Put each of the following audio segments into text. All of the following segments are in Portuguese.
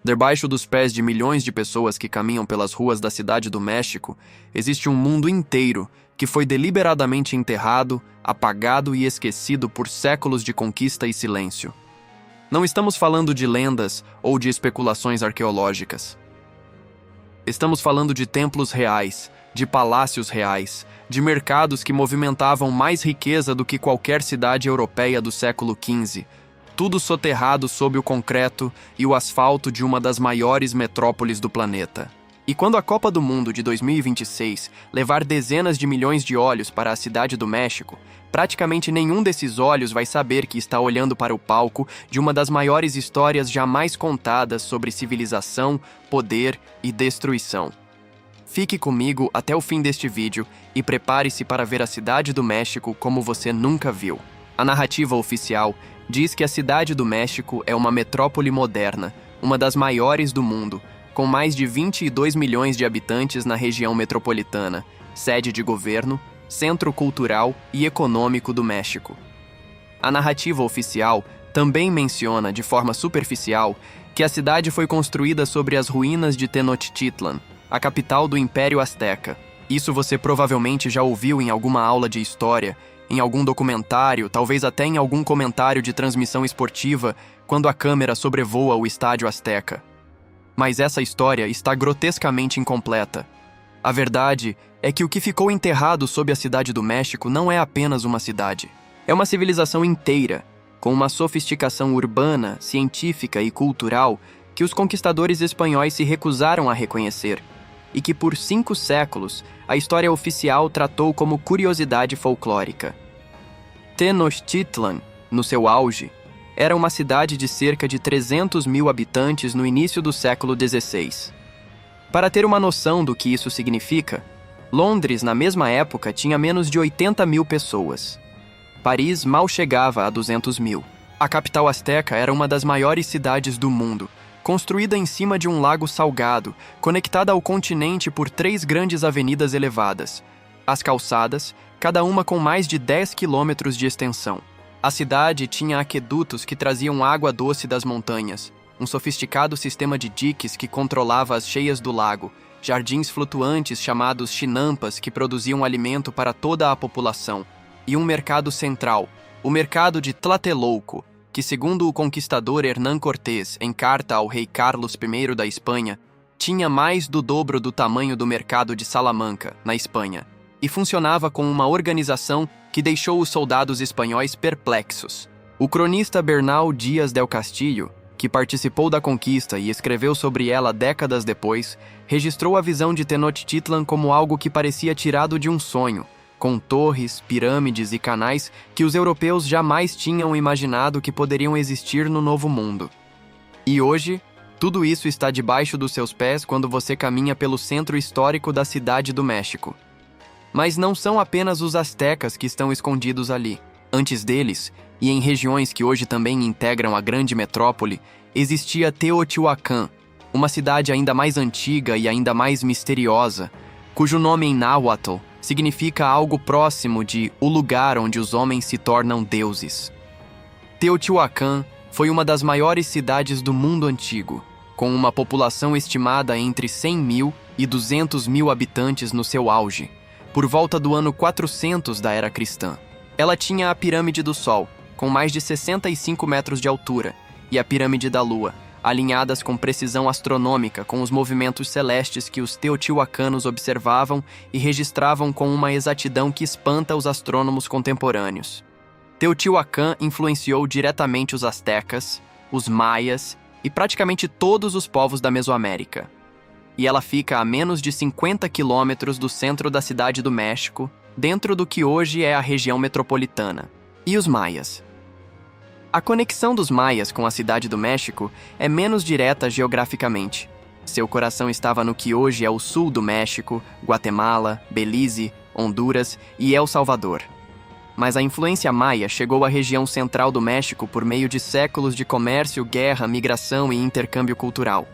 Debaixo dos pés de milhões de pessoas que caminham pelas ruas da Cidade do México, existe um mundo inteiro que foi deliberadamente enterrado, apagado e esquecido por séculos de conquista e silêncio. Não estamos falando de lendas ou de especulações arqueológicas. Estamos falando de templos reais, de palácios reais, de mercados que movimentavam mais riqueza do que qualquer cidade europeia do século XV, tudo soterrado sob o concreto e o asfalto de uma das maiores metrópoles do planeta. E quando a Copa do Mundo de 2026 levar dezenas de milhões de olhos para a Cidade do México, praticamente nenhum desses olhos vai saber que está olhando para o palco de uma das maiores histórias jamais contadas sobre civilização, poder e destruição. Fique comigo até o fim deste vídeo e prepare-se para ver a Cidade do México como você nunca viu. A narrativa oficial diz que a Cidade do México é uma metrópole moderna, uma das maiores do mundo, com mais de 22 milhões de habitantes na região metropolitana, sede de governo, centro cultural e econômico do México. A narrativa oficial também menciona, de forma superficial, que a cidade foi construída sobre as ruínas de Tenochtitlan, a capital do Império Azteca. Isso você provavelmente já ouviu em alguma aula de história, em algum documentário, talvez até em algum comentário de transmissão esportiva, quando a câmera sobrevoa o Estádio Azteca. Mas essa história está grotescamente incompleta. A verdade é que o que ficou enterrado sob a Cidade do México não é apenas uma cidade. É uma civilização inteira, com uma sofisticação urbana, científica e cultural que os conquistadores espanhóis se recusaram a reconhecer, e que por 5 séculos a história oficial tratou como curiosidade folclórica. Tenochtitlan, no seu auge, era uma cidade de cerca de 300 mil habitantes no início do século XVI. Para ter uma noção do que isso significa, Londres, na mesma época, tinha menos de 80 mil pessoas. Paris mal chegava a 200 mil. A capital azteca era uma das maiores cidades do mundo, construída em cima de um lago salgado, conectada ao continente por 3 grandes avenidas elevadas. As calçadas, cada uma com mais de 10 quilômetros de extensão. A cidade tinha aquedutos que traziam água doce das montanhas, um sofisticado sistema de diques que controlava as cheias do lago, jardins flutuantes chamados chinampas que produziam alimento para toda a população, e um mercado central, o mercado de Tlatelolco, que, segundo o conquistador Hernán Cortés em carta ao rei Carlos I da Espanha, tinha mais do dobro do tamanho do mercado de Salamanca, na Espanha, e funcionava com uma organização que deixou os soldados espanhóis perplexos. O cronista Bernal Díaz del Castillo, que participou da conquista e escreveu sobre ela décadas depois, registrou a visão de Tenochtitlan como algo que parecia tirado de um sonho, com torres, pirâmides e canais que os europeus jamais tinham imaginado que poderiam existir no Novo Mundo. E hoje, tudo isso está debaixo dos seus pés quando você caminha pelo centro histórico da Cidade do México. Mas não são apenas os astecas que estão escondidos ali. Antes deles, e em regiões que hoje também integram a grande metrópole, existia Teotihuacan, uma cidade ainda mais antiga e ainda mais misteriosa, cujo nome em náhuatl significa algo próximo de o lugar onde os homens se tornam deuses. Teotihuacan foi uma das maiores cidades do mundo antigo, com uma população estimada entre 100 mil e 200 mil habitantes no seu auge, por volta do ano 400 da Era Cristã. Ela tinha a Pirâmide do Sol, com mais de 65 metros de altura, e a Pirâmide da Lua, alinhadas com precisão astronômica com os movimentos celestes que os teotihuacanos observavam e registravam com uma exatidão que espanta os astrônomos contemporâneos. Teotihuacan influenciou diretamente os astecas, os maias e praticamente todos os povos da Mesoamérica. E ela fica a menos de 50 quilômetros do centro da Cidade do México, dentro do que hoje é a região metropolitana. E os maias? A conexão dos maias com a Cidade do México é menos direta geograficamente. Seu coração estava no que hoje é o sul do México, Guatemala, Belize, Honduras e El Salvador. Mas a influência maia chegou à região central do México por meio de séculos de comércio, guerra, migração e intercâmbio cultural.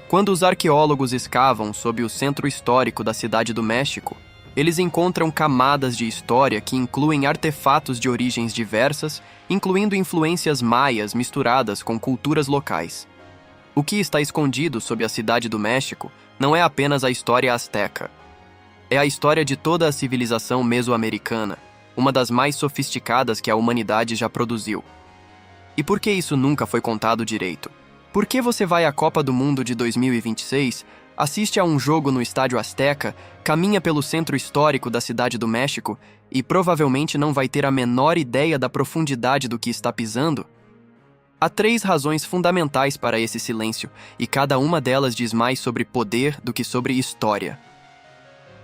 Quando os arqueólogos escavam sob o centro histórico da Cidade do México, eles encontram camadas de história que incluem artefatos de origens diversas, incluindo influências maias misturadas com culturas locais. O que está escondido sob a Cidade do México não é apenas a história asteca. É a história de toda a civilização mesoamericana, uma das mais sofisticadas que a humanidade já produziu. E por que isso nunca foi contado direito? Por que você vai à Copa do Mundo de 2026, assiste a um jogo no Estádio Azteca, caminha pelo centro histórico da Cidade do México e provavelmente não vai ter a menor ideia da profundidade do que está pisando? Há 3 razões fundamentais para esse silêncio, e cada uma delas diz mais sobre poder do que sobre história.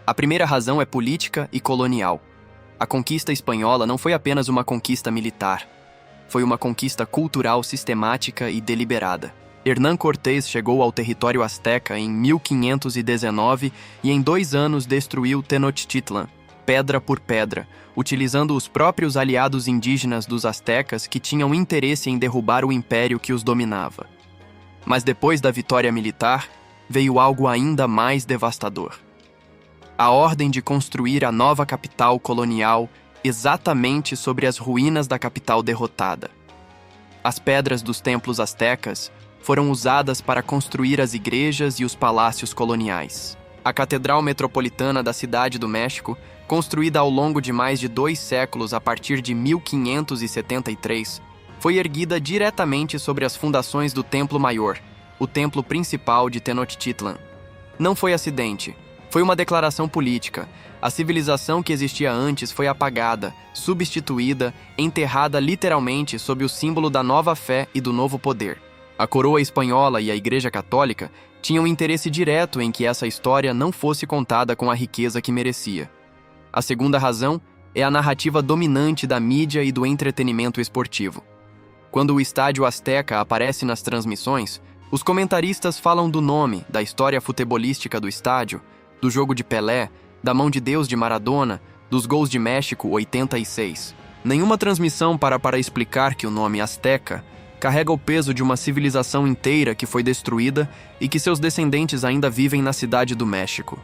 A primeira razão é política e colonial. A conquista espanhola não foi apenas uma conquista militar. Foi uma conquista cultural sistemática e deliberada. Hernán Cortés chegou ao território azteca em 1519 e em 2 anos destruiu Tenochtitlan, pedra por pedra, utilizando os próprios aliados indígenas dos aztecas que tinham interesse em derrubar o império que os dominava. Mas depois da vitória militar, veio algo ainda mais devastador. A ordem de construir a nova capital colonial exatamente sobre as ruínas da capital derrotada. As pedras dos templos aztecas foram usadas para construir as igrejas e os palácios coloniais. A Catedral Metropolitana da Cidade do México, construída ao longo de mais de 2 séculos a partir de 1573, foi erguida diretamente sobre as fundações do Templo Maior, o templo principal de Tenochtitlan. Não foi acidente, foi uma declaração política. A civilização que existia antes foi apagada, substituída, enterrada literalmente sob o símbolo da nova fé e do novo poder. A coroa espanhola e a Igreja Católica tinham interesse direto em que essa história não fosse contada com a riqueza que merecia. A segunda razão é a narrativa dominante da mídia e do entretenimento esportivo. Quando o Estádio Azteca aparece nas transmissões, os comentaristas falam do nome, da história futebolística do estádio, do jogo de Pelé, da mão de Deus de Maradona, dos gols de México 86. Nenhuma transmissão para explicar que o nome Azteca carrega o peso de uma civilização inteira que foi destruída e que seus descendentes ainda vivem na Cidade do México.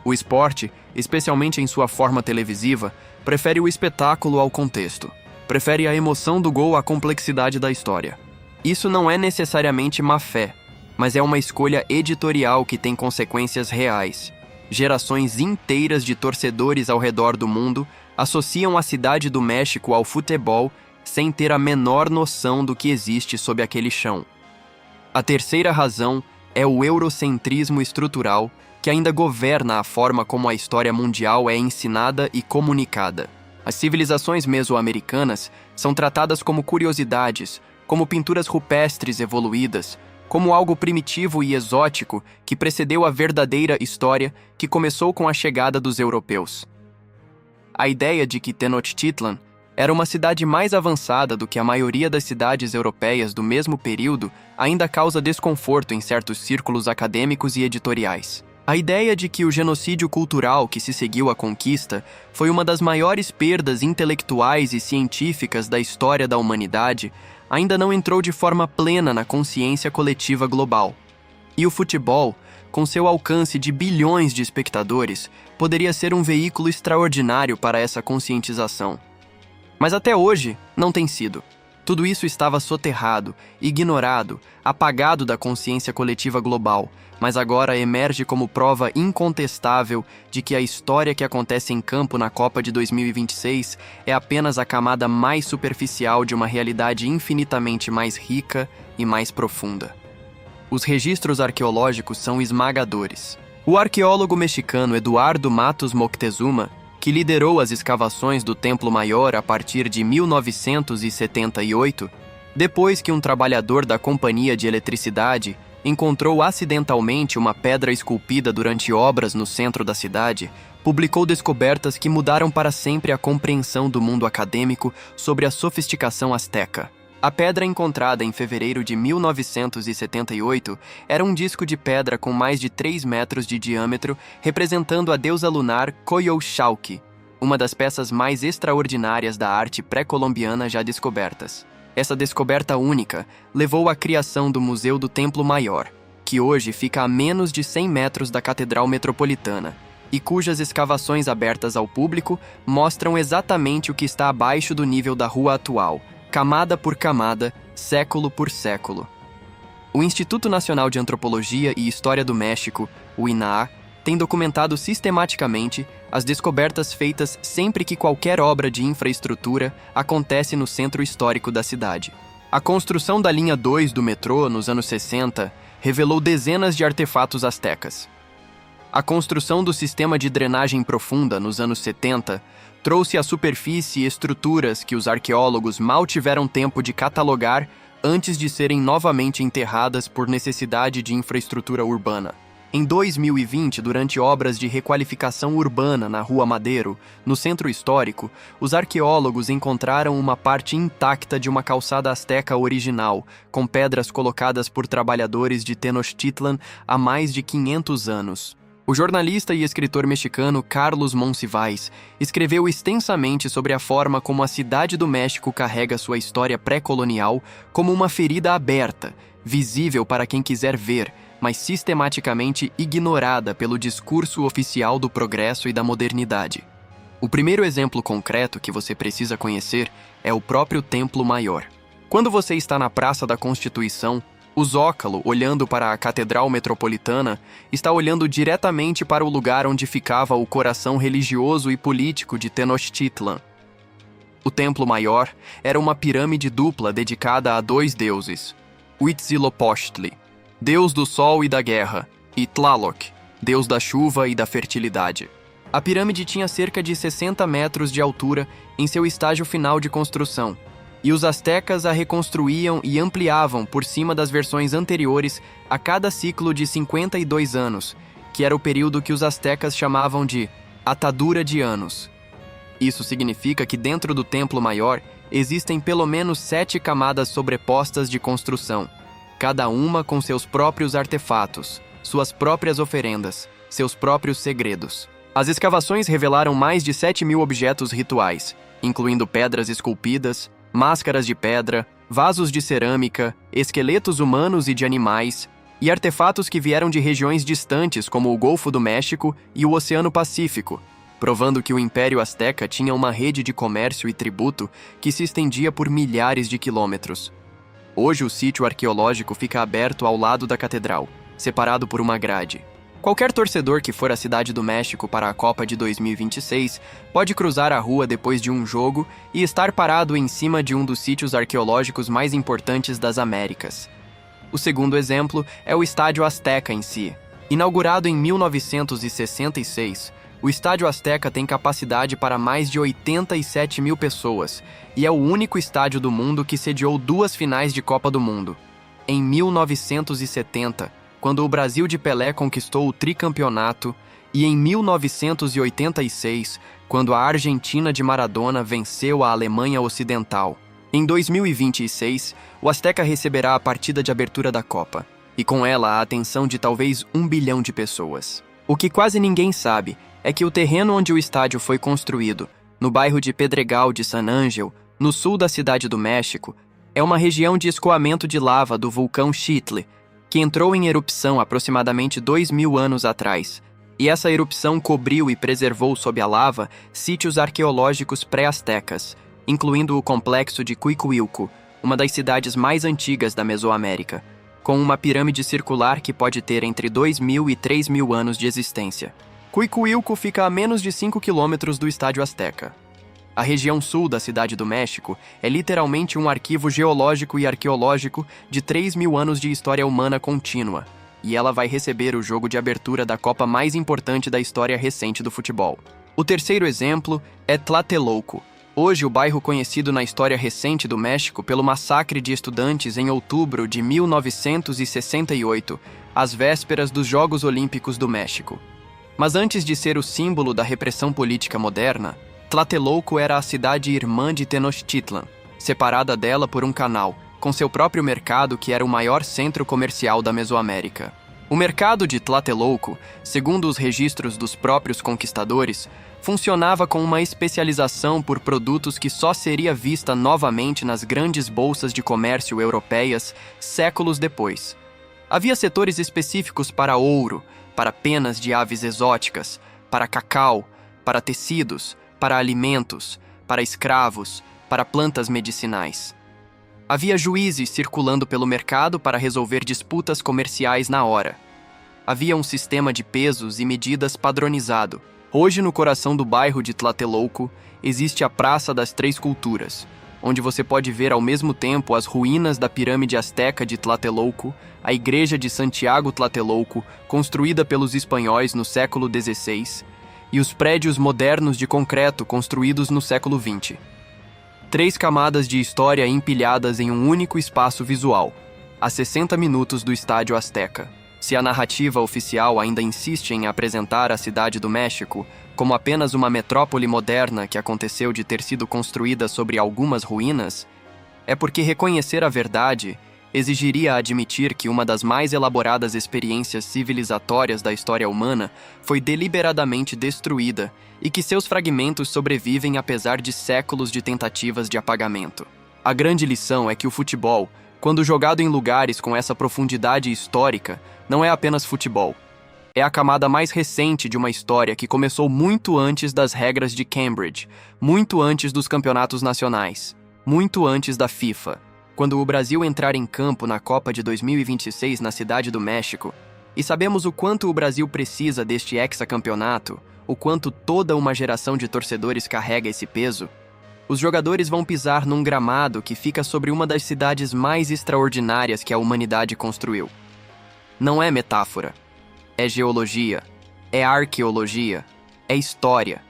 O esporte, especialmente em sua forma televisiva, prefere o espetáculo ao contexto. Prefere a emoção do gol à complexidade da história. Isso não é necessariamente má fé, mas é uma escolha editorial que tem consequências reais. Gerações inteiras de torcedores ao redor do mundo associam a Cidade do México ao futebol sem ter a menor noção do que existe sob aquele chão. A terceira razão é o eurocentrismo estrutural que ainda governa a forma como a história mundial é ensinada e comunicada. As civilizações mesoamericanas são tratadas como curiosidades, como pinturas rupestres evoluídas, como algo primitivo e exótico que precedeu a verdadeira história que começou com a chegada dos europeus. A ideia de que Tenochtitlan era uma cidade mais avançada do que a maioria das cidades europeias do mesmo período ainda causa desconforto em certos círculos acadêmicos e editoriais. A ideia de que o genocídio cultural que se seguiu à conquista foi uma das maiores perdas intelectuais e científicas da história da humanidade ainda não entrou de forma plena na consciência coletiva global. E o futebol, com seu alcance de bilhões de espectadores, poderia ser um veículo extraordinário para essa conscientização. Mas até hoje, não tem sido. Tudo isso estava soterrado, ignorado, apagado da consciência coletiva global, mas agora emerge como prova incontestável de que a história que acontece em campo na Copa de 2026 é apenas a camada mais superficial de uma realidade infinitamente mais rica e mais profunda. Os registros arqueológicos são esmagadores. O arqueólogo mexicano Eduardo Matos Moctezuma, que liderou as escavações do Templo Maior a partir de 1978, depois que um trabalhador da Companhia de Eletricidade encontrou acidentalmente uma pedra esculpida durante obras no centro da cidade, publicou descobertas que mudaram para sempre a compreensão do mundo acadêmico sobre a sofisticação asteca. A pedra encontrada em fevereiro de 1978 era um disco de pedra com mais de 3 metros de diâmetro, representando a deusa lunar Coyolxauhqui, uma das peças mais extraordinárias da arte pré-colombiana já descobertas. Essa descoberta única levou à criação do Museu do Templo Maior, que hoje fica a menos de 100 metros da Catedral Metropolitana, e cujas escavações abertas ao público mostram exatamente o que está abaixo do nível da rua atual, camada por camada, século por século. O Instituto Nacional de Antropologia e História do México, o INAH, tem documentado sistematicamente as descobertas feitas sempre que qualquer obra de infraestrutura acontece no centro histórico da cidade. A construção da linha 2 do metrô nos anos 60 revelou dezenas de artefatos astecas. A construção do sistema de drenagem profunda nos anos 70 trouxe à superfície estruturas que os arqueólogos mal tiveram tempo de catalogar antes de serem novamente enterradas por necessidade de infraestrutura urbana. Em 2020, durante obras de requalificação urbana na Rua Madero, no centro histórico, os arqueólogos encontraram uma parte intacta de uma calçada asteca original, com pedras colocadas por trabalhadores de Tenochtitlan há mais de 500 anos. O jornalista e escritor mexicano Carlos Monsiváis escreveu extensamente sobre a forma como a Cidade do México carrega sua história pré-colonial como uma ferida aberta, visível para quem quiser ver, mas sistematicamente ignorada pelo discurso oficial do progresso e da modernidade. O primeiro exemplo concreto que você precisa conhecer é o próprio Templo Maior. Quando você está na Praça da Constituição, o Zócalo, olhando para a Catedral Metropolitana, está olhando diretamente para o lugar onde ficava o coração religioso e político de Tenochtitlan. O Templo Maior era uma pirâmide dupla dedicada a dois deuses, Huitzilopochtli, deus do sol e da guerra, e Tlaloc, deus da chuva e da fertilidade. A pirâmide tinha cerca de 60 metros de altura em seu estágio final de construção, e os astecas a reconstruíam e ampliavam por cima das versões anteriores a cada ciclo de 52 anos, que era o período que os astecas chamavam de atadura de anos. Isso significa que dentro do Templo Maior existem pelo menos 7 camadas sobrepostas de construção, cada uma com seus próprios artefatos, suas próprias oferendas, seus próprios segredos. As escavações revelaram mais de 7.000 objetos rituais, incluindo pedras esculpidas, máscaras de pedra, vasos de cerâmica, esqueletos humanos e de animais, e artefatos que vieram de regiões distantes como o Golfo do México e o Oceano Pacífico, provando que o Império Azteca tinha uma rede de comércio e tributo que se estendia por milhares de quilômetros. Hoje o sítio arqueológico fica aberto ao lado da catedral, separado por uma grade. Qualquer torcedor que for à Cidade do México para a Copa de 2026 pode cruzar a rua depois de um jogo e estar parado em cima de um dos sítios arqueológicos mais importantes das Américas. O segundo exemplo é o Estádio Azteca em si. Inaugurado em 1966, o Estádio Azteca tem capacidade para mais de 87.000 pessoas e é o único estádio do mundo que sediou 2 finais de Copa do Mundo. Em 1970, quando o Brasil de Pelé conquistou o tricampeonato, e em 1986, quando a Argentina de Maradona venceu a Alemanha Ocidental. Em 2026, o Azteca receberá a partida de abertura da Copa, e com ela a atenção de talvez 1 bilhão de pessoas. O que quase ninguém sabe é que o terreno onde o estádio foi construído, no bairro de Pedregal de San Ángel, no sul da Cidade do México, é uma região de escoamento de lava do vulcão Xitle, que entrou em erupção aproximadamente 2.000 anos atrás, e essa erupção cobriu e preservou sob a lava sítios arqueológicos pré-astecas, incluindo o complexo de Cuicuilco, uma das cidades mais antigas da Mesoamérica, com uma pirâmide circular que pode ter entre 2.000 e 3.000 anos de existência. Cuicuilco fica a menos de 5 quilômetros do Estádio Azteca. A região sul da Cidade do México é literalmente um arquivo geológico e arqueológico de 3.000 anos de história humana contínua, e ela vai receber o jogo de abertura da Copa mais importante da história recente do futebol. O terceiro exemplo é Tlatelolco, hoje o bairro conhecido na história recente do México pelo massacre de estudantes em outubro de 1968, às vésperas dos Jogos Olímpicos do México. Mas antes de ser o símbolo da repressão política moderna, Tlatelolco era a cidade irmã de Tenochtitlan, separada dela por um canal, com seu próprio mercado que era o maior centro comercial da Mesoamérica. O mercado de Tlatelolco, segundo os registros dos próprios conquistadores, funcionava com uma especialização por produtos que só seria vista novamente nas grandes bolsas de comércio europeias séculos depois. Havia setores específicos para ouro, para penas de aves exóticas, para cacau, para tecidos, para alimentos, para escravos, para plantas medicinais. Havia juízes circulando pelo mercado para resolver disputas comerciais na hora. Havia um sistema de pesos e medidas padronizado. Hoje, no coração do bairro de Tlatelolco, existe a Praça das Três Culturas, onde você pode ver ao mesmo tempo as ruínas da pirâmide asteca de Tlatelolco, a igreja de Santiago Tlatelolco, construída pelos espanhóis no século XVI, e os prédios modernos de concreto construídos no século XX. 3 camadas de história empilhadas em um único espaço visual, a 60 minutos do Estádio Azteca. Se a narrativa oficial ainda insiste em apresentar a Cidade do México como apenas uma metrópole moderna que aconteceu de ter sido construída sobre algumas ruínas, é porque reconhecer a verdade exigiria admitir que uma das mais elaboradas experiências civilizatórias da história humana foi deliberadamente destruída e que seus fragmentos sobrevivem apesar de séculos de tentativas de apagamento. A grande lição é que o futebol, quando jogado em lugares com essa profundidade histórica, não é apenas futebol. É a camada mais recente de uma história que começou muito antes das regras de Cambridge, muito antes dos campeonatos nacionais, muito antes da FIFA. Quando o Brasil entrar em campo na Copa de 2026 na Cidade do México, e sabemos o quanto o Brasil precisa deste hexacampeonato, o quanto toda uma geração de torcedores carrega esse peso, os jogadores vão pisar num gramado que fica sobre uma das cidades mais extraordinárias que a humanidade construiu. Não é metáfora. É geologia, é arqueologia, é história.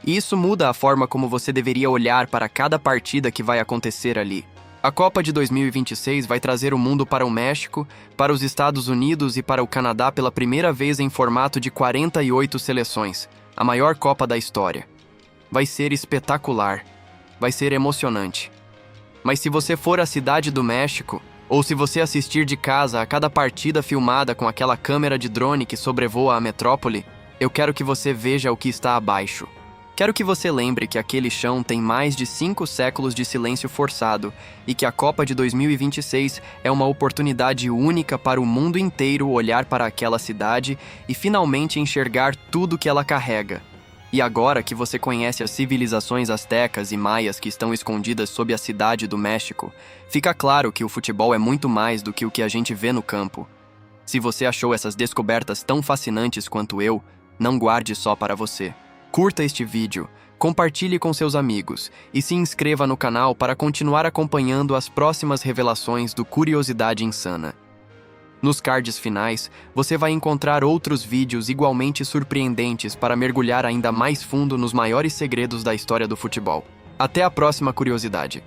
E isso muda a forma como você deveria olhar para cada partida que vai acontecer ali. A Copa de 2026 vai trazer o mundo para o México, para os Estados Unidos e para o Canadá pela primeira vez em formato de 48 seleções, a maior Copa da história. Vai ser espetacular, vai ser emocionante. Mas se você for à Cidade do México, ou se você assistir de casa a cada partida filmada com aquela câmera de drone que sobrevoa a metrópole, eu quero que você veja o que está abaixo. Quero que você lembre que aquele chão tem mais de 5 séculos de silêncio forçado e que a Copa de 2026 é uma oportunidade única para o mundo inteiro olhar para aquela cidade e finalmente enxergar tudo que ela carrega. E agora que você conhece as civilizações astecas e maias que estão escondidas sob a Cidade do México, fica claro que o futebol é muito mais do que o que a gente vê no campo. Se você achou essas descobertas tão fascinantes quanto eu, não guarde só para você. Curta este vídeo, compartilhe com seus amigos e se inscreva no canal para continuar acompanhando as próximas revelações do Curiosidade Insana. Nos cards finais, você vai encontrar outros vídeos igualmente surpreendentes para mergulhar ainda mais fundo nos maiores segredos da história do futebol. Até a próxima curiosidade!